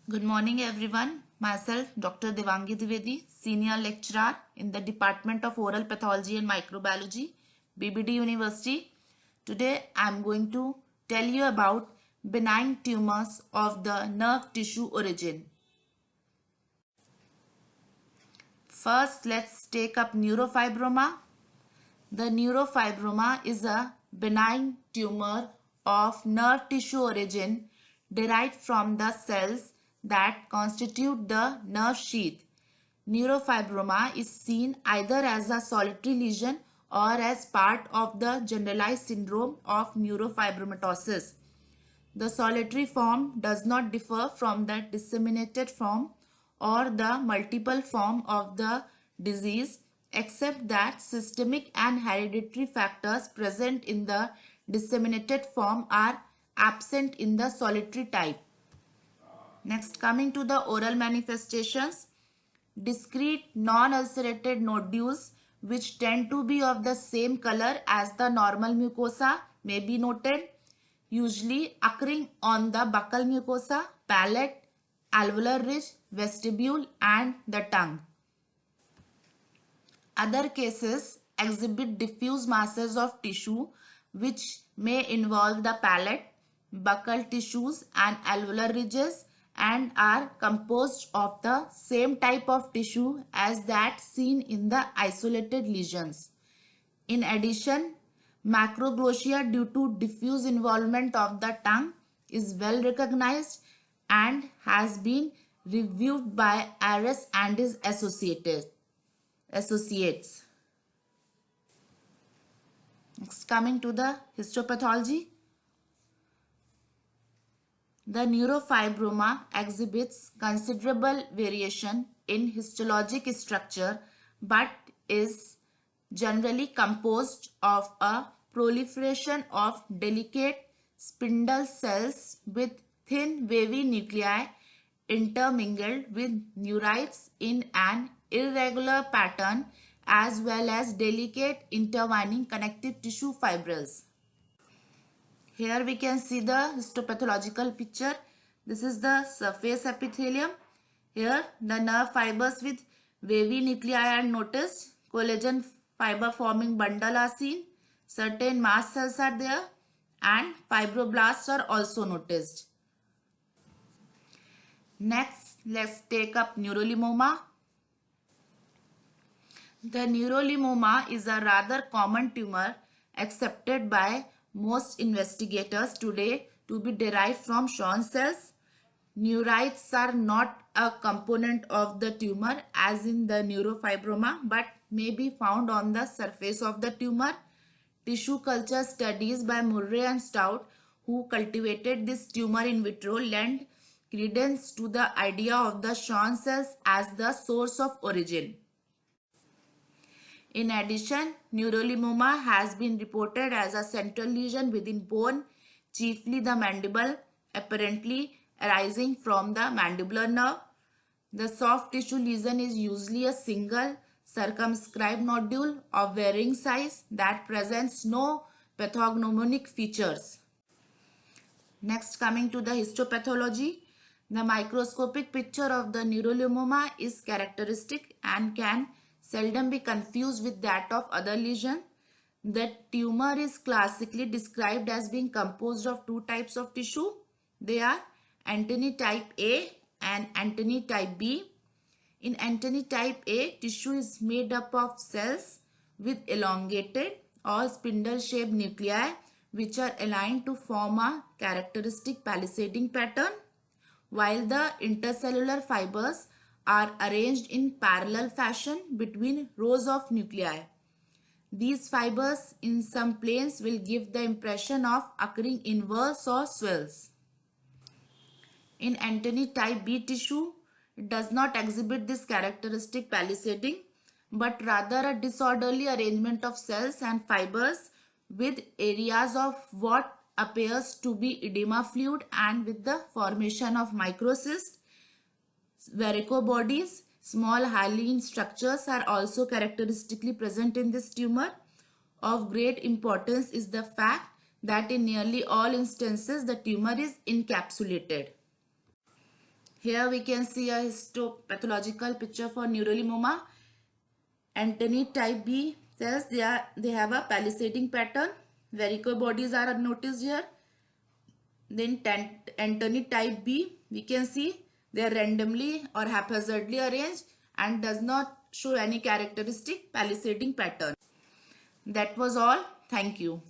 Good morning, everyone. Myself, Dr. Devangi Dwivedi, Senior Lecturer in the Department of Oral Pathology and Microbiology, BBD University. Today, I am going to tell you about benign tumors of the nerve tissue origin. First, let's take up neurofibroma. The neurofibroma is a benign tumor of nerve tissue origin derived from the cells that constitute the nerve sheath. Neurofibroma is seen either as a solitary lesion or as part of the generalized syndrome of neurofibromatosis. The solitary form does not differ from the disseminated form or the multiple form of the disease, except that systemic and hereditary factors present in the disseminated form are absent in the solitary type. Next, coming to the oral manifestations, discrete non-ulcerated nodules which tend to be of the same color as the normal mucosa may be noted, usually occurring on the buccal mucosa, palate, alveolar ridge, vestibule and the tongue. Other cases exhibit diffuse masses of tissue which may involve the palate, buccal tissues and alveolar ridges and are composed of the same type of tissue as that seen in the isolated lesions. In addition, macroglossia due to diffuse involvement of the tongue is well recognized and has been reviewed by Ares and his associates. Next, coming to the histopathology. The neurofibroma exhibits considerable variation in histologic structure but is generally composed of a proliferation of delicate spindle cells with thin wavy nuclei intermingled with neurites in an irregular pattern as well as delicate intertwining connective tissue fibrils. Here we can see the histopathological picture. This is the surface epithelium. Here the nerve fibers with wavy nuclei are noticed. Collagen fiber forming bundle are seen. Certain mast cells are there and fibroblasts are also noticed. Next, let's take up neurolymphoma. The neurolymphoma is a rather common tumor accepted by most investigators today to be derived from Schwann cells. Neurites are not a component of the tumor as in the neurofibroma but may be found on the surface of the tumor. Tissue culture studies by Murray and Stout, who cultivated this tumor in vitro, lend credence to the idea of the Schwann cells as the source of origin. In addition, neurolymphoma has been reported as a central lesion within bone, chiefly the mandible, apparently arising from the mandibular nerve. The soft tissue lesion is usually a single circumscribed nodule of varying size that presents no pathognomonic features. Next, coming to the histopathology, the microscopic picture of the neurolymphoma is characteristic and can seldom be confused with that of other lesions. The tumor is classically described as being composed of two types of tissue. They are Antony type A and Antony type B. In Antony type A, tissue is made up of cells with elongated or spindle-shaped nuclei which are aligned to form a characteristic palisading pattern, while the intercellular fibers are arranged in parallel fashion between rows of nuclei. These fibers in some planes will give the impression of occurring inverse or swells. In Antony type B tissue, it does not exhibit this characteristic palisading, but rather a disorderly arrangement of cells and fibers with areas of what appears to be edema fluid and with the formation of microcysts. Varicobodies, small hyaline structures are also characteristically present in this tumor. Of great importance is the fact that in nearly all instances the tumor is encapsulated. Here we can see a histopathological picture for neurolimoma. Antennae type B cells, they have a palisading pattern. Varicose bodies are noticed here. Then antennae type B, we can see they are randomly or haphazardly arranged and does not show any characteristic palisading pattern. That was all. Thank you.